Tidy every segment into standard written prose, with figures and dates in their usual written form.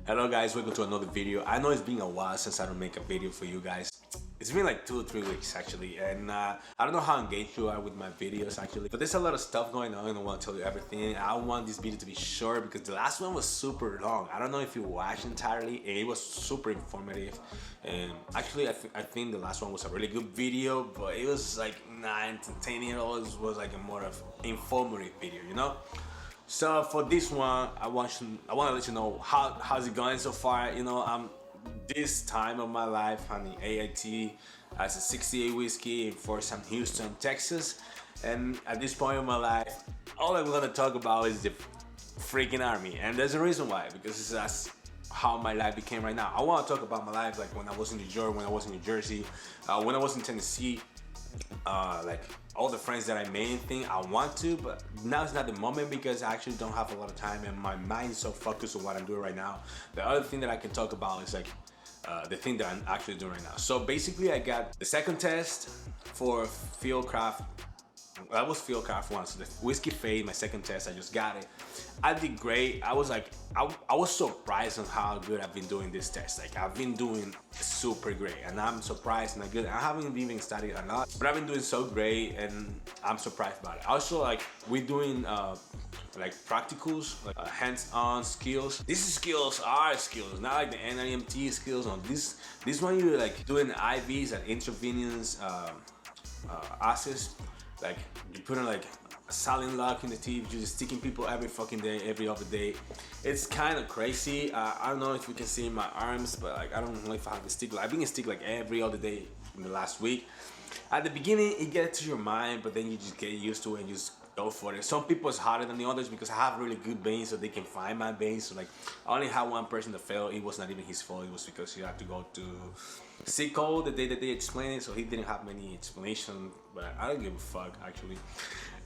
Hello guys, welcome to another video. I know it's been a while since I don't make a video for you guys. It's been like 2 or 3 weeks actually, and I don't know how engaged you are with my videos actually, but there's a lot of stuff going on and I want to tell you everything. I want this video to be short because the last one was super long. I don't know if you watched entirely, and it was super informative, and actually I think the last one was a really good video, but it was like 9 to 10 years old. It was like a more of informative video, you know. So for this one, I want to let you know how's it going so far. You know, I'm this time of my life on the AIT as a 68 whiskey in Fort Sam Houston, Texas, and at this point in my life, all I'm gonna talk about is the freaking army, and there's a reason why, because that's how my life became right now. I want to talk about my life like when I was in New York, when I was in New Jersey, when I was in Tennessee. Like all the friends that I made and thing I want to, but now it's not the moment because I actually don't have a lot of time and my mind is so focused on what I'm doing right now. The other thing that I can talk about is like the thing that I'm actually doing right now. So basically I got the second test for Fieldcraft. That was Fieldcraft once, so the Whiskey Fade, my second test, I just got it. I did great. I was like, I was surprised on how good I've been doing this test. Like I've been doing super great, and I'm surprised and good. I haven't even studied a lot, but I've been doing so great, and I'm surprised about it. Also, like we're doing like practicals, like hands-on skills. These skills are skills, not like the NIMT skills. On this one, you're like doing IVs and intravenous assist. Like you put in like a saline lock in the teeth, you're just sticking people every fucking day, every other day. It's kind of crazy. I don't know if you can see my arms, but like I don't know if I have a stick. I've been a stick like every other day in the last week. At the beginning, it gets to your mind, but then you just get used to it and you just go for it. Some people it's harder than the others because I have really good veins, so they can find my veins. So like I only had one person that failed. It was not even his fault. It was because he had to go to Seco the day that they explained it, so he didn't have many explanation. But I don't give a fuck actually.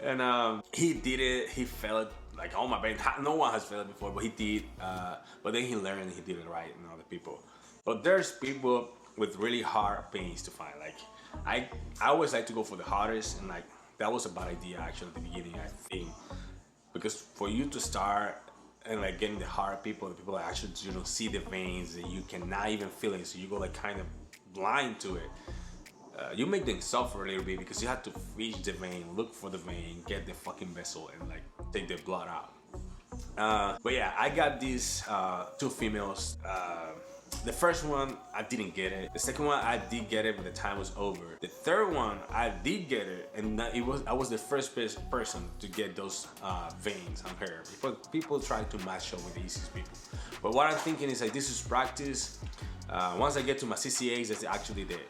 And he did it. He failed like all my veins. No one has failed before, but he did. But then he learned and he did it right, and other people. But there's people with really hard veins to find. Like I always like to go for the hardest, and like that was a bad idea actually at the beginning, I think, because for you to start and like getting the hard people, the people that actually see the veins and you cannot even feel it, so you go like kind of blind to it. You make them suffer a little bit because you have to reach the vein, look for the vein, get the fucking vessel, and like take the blood out. But yeah, I got these 2 females. The first one, I didn't get it. The second one, I did get it, but the time was over. The third one, I did get it, and I was the first person to get those veins on her. People try to match up with the easiest people. But what I'm thinking is like, this is practice. Once I get to my CCAs, that's actually the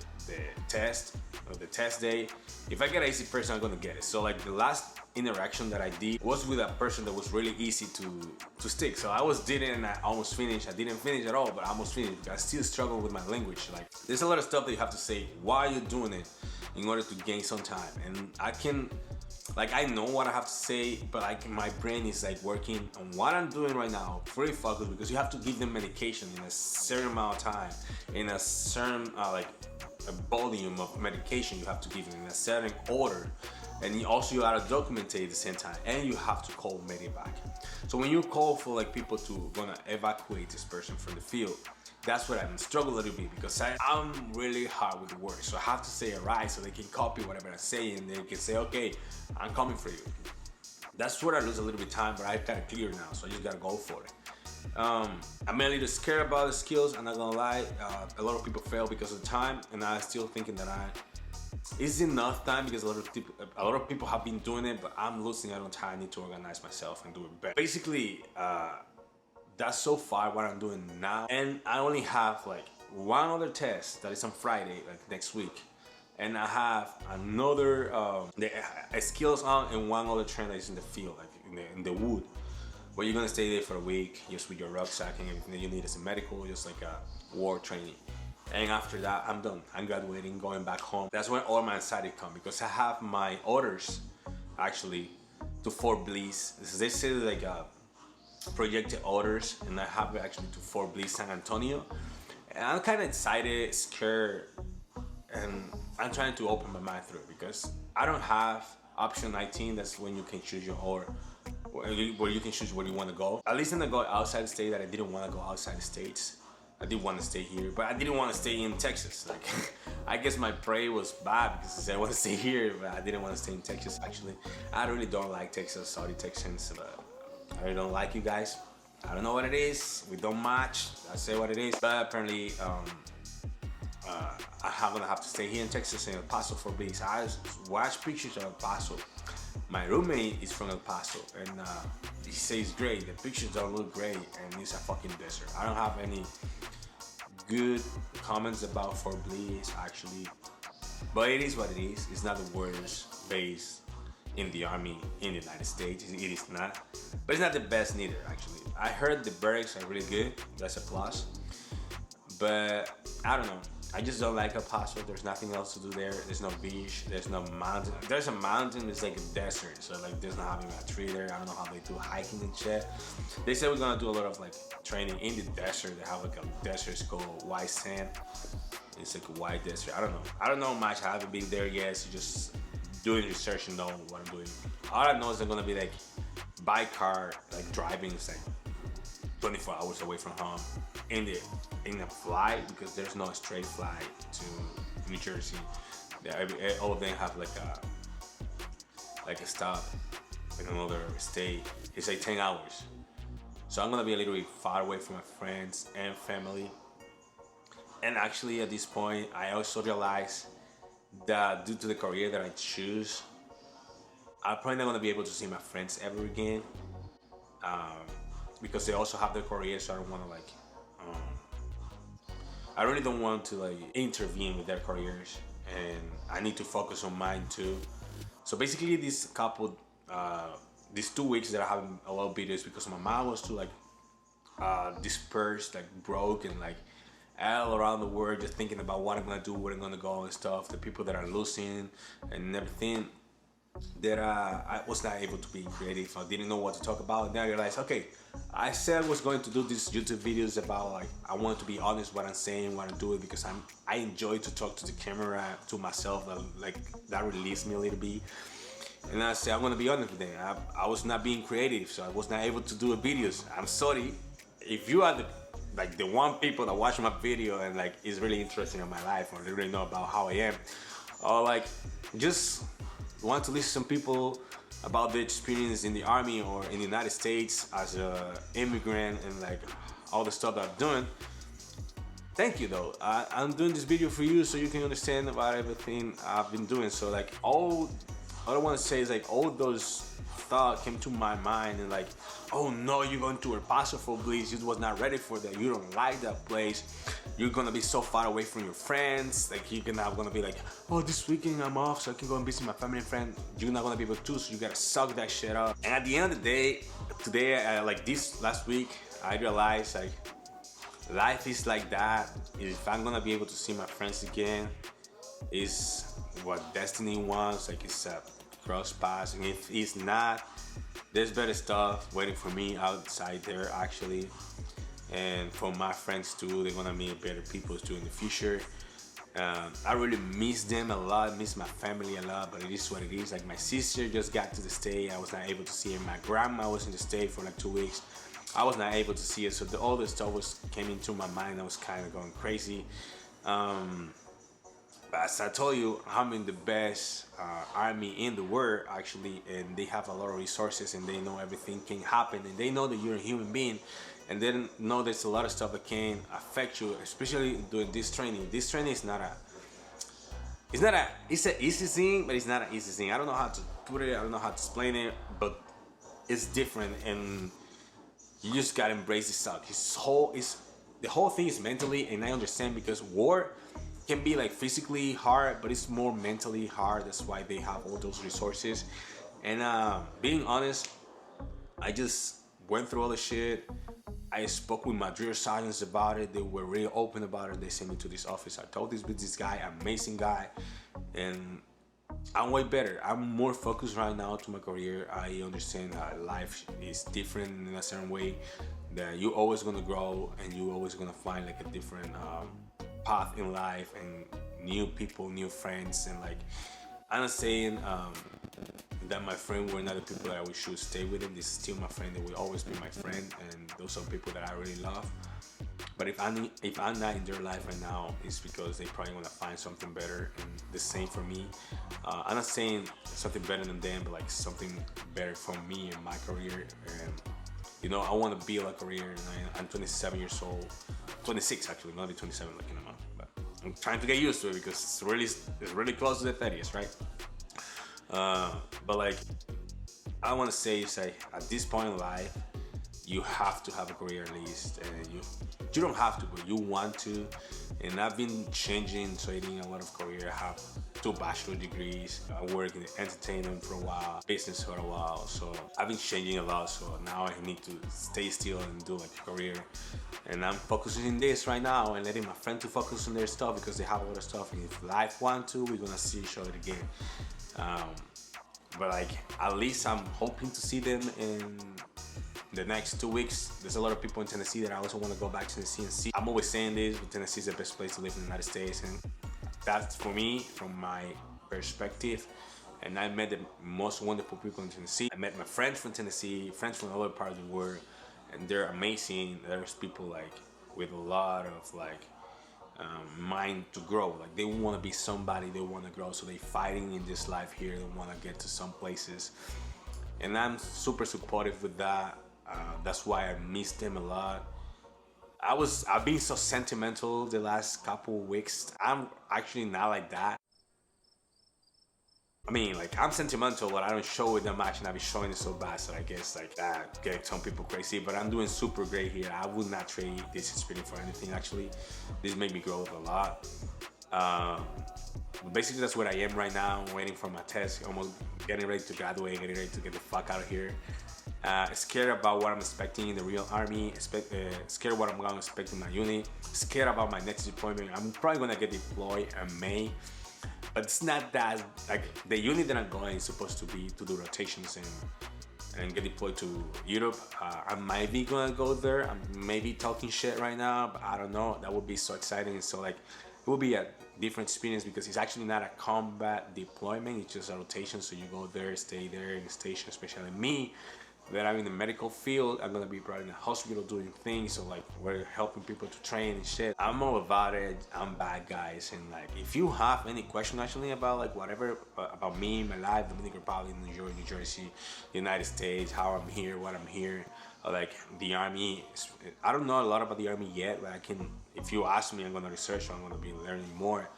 test, or the test day. If I get an easy person, I'm gonna get it. So like the last interaction that I did was with a person that was really easy to stick. So I did it and I almost finished. I didn't finish at all, but I almost finished because I still struggle with my language. Like there's a lot of stuff that you have to say while you're doing it in order to gain some time. And I know what I have to say, but like my brain is like working on what I'm doing right now, pretty focused, because you have to give them medication in a certain amount of time, in a certain like a volume of medication you have to give them in a certain order. And you gotta document it at the same time, and you have to call medevac. So when you call for like people to gonna evacuate this person from the field, that's what I'm struggling a little bit, because I'm really hard with the words. So I have to say it right so they can copy whatever I say, and they can say, okay, I'm coming for you. That's where I lose a little bit of time, but I got it clear now, so I just gotta go for it. I'm a little scared about the skills. I'm not gonna lie. A lot of people fail because of the time, and I'm still thinking that it's enough time because a lot of people have been doing it, but I'm losing out on time. I need to organize myself and do it better. Basically, that's so far what I'm doing now, and I only have like one other test that is on Friday, like next week, and I have another skills on and one other train that is in the field, like in the wood. But you're gonna stay there for a week, just with your rucksack and everything that you need as a medical, just like a war training. And after that, I'm done. I'm graduating, going back home. That's when all my anxiety come, because I have my orders actually to Fort Bliss. They say like projected orders, and I have it actually to Fort Bliss, San Antonio. And I'm kind of excited, scared, and I'm trying to open my mind through it because I don't have option 19. That's when you can choose your order. where you can choose where you want to go. At least in the go outside the state, that I didn't want to go outside the states. I did want to stay here, but I didn't want to stay in Texas. Like, I guess my prey was bad because I said I want to stay here, but I didn't want to stay in Texas. Actually, I really don't like Texas, Saudi Texans. But I really don't like you guys. I don't know what it is. We don't match. I say what it is. But apparently, I'm gonna have to stay here in Texas in El Paso for weeks. I watch pictures of El Paso. My roommate is from El Paso, and he says great. The pictures don't look great, and it's a fucking desert. I don't have any good comments about Fort Bliss actually, but it is what it is. It's not the worst base in the army in the United States. It is not, but it's not the best neither. Actually, I heard the barracks are really good. That's a plus, but I don't know. I just don't like El Paso. There's nothing else to do there. There's no beach. There's no mountain. There's a mountain. It's like a desert. So like, there's not having a tree there. I don't know how they do hiking and shit. They said we're gonna do a lot of like training in the desert. They have like a desert. It's called white sand. It's like a white desert. I don't know. I don't know much. I haven't been there yet. So just doing research and know what I'm doing. All I know is I'm gonna be like by car, like driving. It's like 24 hours away from home in a flight, because there's no straight flight to New Jersey. All of them have like a stop in another state. It's like 10 hours. So I'm gonna be a little bit far away from my friends and family. And actually at this point, I also realized that due to the career that I choose, I'm probably not gonna be able to see my friends ever again. Because they also have their career, so I don't want to like, I really don't want to like intervene with their careers, and I need to focus on mine too. So basically, these 2 weeks that I haven't a lot of videos because my mom was too like dispersed, like broke, and like all around the world, just thinking about what I'm gonna do, where I'm gonna go and stuff. The people that are losing and everything. That I was not able to be creative. I didn't know what to talk about. And then I realized, okay, I said I was going to do these YouTube videos about like, I want to be honest what I'm saying, what I'm doing, because I enjoy to talk to the camera, to myself, like that released me a little bit. And I said, I'm gonna be honest with them. I was not being creative, so I was not able to do videos. I'm sorry. If you are the one people that watch my video and like is really interested in my life, or they really know about how I am, or like just want to listen to some people about their experience in the army or in the United States as an immigrant and like all the stuff that I'm doing. Thank you though. I'm doing this video for you so you can understand about everything I've been doing. So like all I want to say is like all those thoughts came to my mind and like, oh no, you're going to El Paso for Bliss. You was not ready for that. You don't like that place. You're gonna be so far away from your friends. Like you're not gonna be like, oh, this weekend I'm off so I can go and visit my family and friends. You're not gonna be able to, so you gotta suck that shit up. And at the end of the day, today, like this last week, I realized like life is like that. If I'm gonna be able to see my friends again, is what destiny wants. Like it's a cross paths, and if it's not, there's better stuff waiting for me outside there actually. And for my friends too, they're gonna meet better people too in the future. I really miss them a lot, miss my family a lot, but it is what it is. Like my sister just got to the state, I was not able to see her. My grandma was in the state for like 2 weeks. I was not able to see her, so all this stuff came into my mind. I was kind of going crazy. But as I told you, I'm in the best army in the world actually, and they have a lot of resources, and they know everything can happen, and they know that you're a human being. And then know there's a lot of stuff that can affect you, especially doing this training. This training is it's an easy thing, but it's not an easy thing. I don't know how to put it, I don't know how to explain it, but it's different, and you just gotta embrace this stuff. The whole thing is mentally, and I understand because war can be like physically hard, but it's more mentally hard. That's why they have all those resources. And being honest, I just went through all the shit. I spoke with my drill sergeants about it. They were really open about it. They sent me to this office. I told this guy, amazing guy, and I'm way better. I'm more focused right now to my career. I understand that life is different in a certain way, that you're always gonna grow and you're always gonna find like a different path in life and new people, new friends, and like I'm not saying that my friend were not the people that I should stay with them. This is still my friend. They will always be my friend, and those are people that I really love. But if I'm not in their life right now, it's because they probably want to find something better. And the same for me. I'm not saying something better than them, but like something better for me in my career. And you know, I want to build a career. And I'm 27 years old, 26 actually, not be 27 like in a month. But I'm trying to get used to it because it's really close to the 30s, right? But like, I want to say is like at this point in life, you have to have a career at least, and you don't have to, but you want to. And I've been changing, trading a lot of career. I have 2 bachelor degrees. I work in entertainment for a while, business for a while. So I've been changing a lot. So now I need to stay still and do like a career. And I'm focusing on this right now and letting my friend to focus on their stuff because they have a lot of stuff. And if life want to, we're gonna see each other again. But like, at least I'm hoping to see them in the next 2 weeks. There's a lot of people in Tennessee that I also want to go back to Tennessee and see. I'm always saying this, but Tennessee is the best place to live in the United States, and that's for me, from my perspective. And I met the most wonderful people in Tennessee. I met my friends from Tennessee, friends from other parts of the world, and they're amazing. There's people like with a lot of like mind to grow. Like they want to be somebody, they want to grow, so they fighting in this life here. They want to get to some places, and I'm super supportive with that. That's why I miss them a lot. I've been so sentimental the last couple weeks. I'm actually not like that. I mean, like, I'm sentimental, but I don't show it that much, and I be showing it so bad, so I guess like that get some people crazy. But I'm doing super great here. I would not trade this experience for anything. Actually, this made me grow up a lot. Basically, that's what I am right now. I'm waiting for my test, almost getting ready to graduate, getting ready to get the fuck out of here. Scared about what I'm expecting in the real army. Scared what I'm gonna expect in my unit. Scared about my next deployment. I'm probably gonna get deployed in May. But it's not that, like, the unit that I'm going is supposed to be to do rotations and get deployed to Europe. I might be gonna go there. I'm maybe talking shit right now, but I don't know. That would be so exciting. So like, it will be a different experience because it's actually not a combat deployment. It's just a rotation. So you go there, stay there in the station, especially me, that I'm in the medical field. I'm gonna be probably in the hospital doing things, so like we're helping people to train and shit. I'm all about it. I'm bad, guys. And like, if you have any question actually about like whatever about me, my life, Dominican Republic, New York, New Jersey, United States, how I'm here, what I'm here, or like the army. I don't know a lot about the army yet, but I can. If you ask me, I'm gonna research. I'm gonna be learning more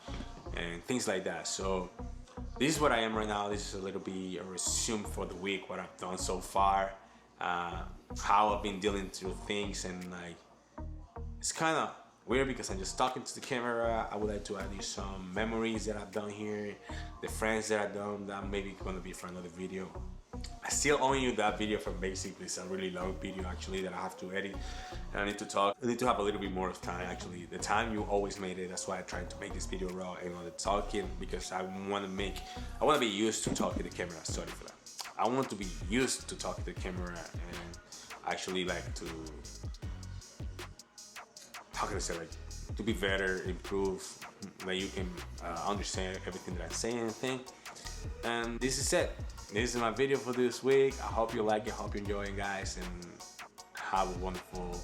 and things like that. So this is what I am right now. This is a little bit a resume for the week, what I've done so far, how I've been dealing through things, and like, it's kind of weird because I'm just talking to the camera. I would like to add you some memories that I've done here, the friends that I've done that maybe gonna be for another video. I still owe you that video from basically. It's a really long video actually that I have to edit, and I need to talk. I need to have a little bit more of time actually. The time you always made it. That's why I tried to make this video raw and on the talking, because I want to be used to talking to the camera. Sorry for that. I want to be used to talking to the camera and actually like to, how can I say, like, to be better, improve, that you can understand everything that I say and think. And this is it. This is my video for this week. I hope you like it. I hope you enjoy it, guys, and have a wonderful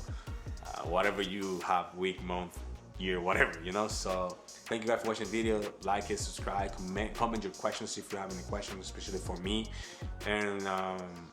whatever you have, week, month, year, whatever, you know. So thank you guys for watching the video. Like it, subscribe, comment your questions if you have any questions, especially for me. And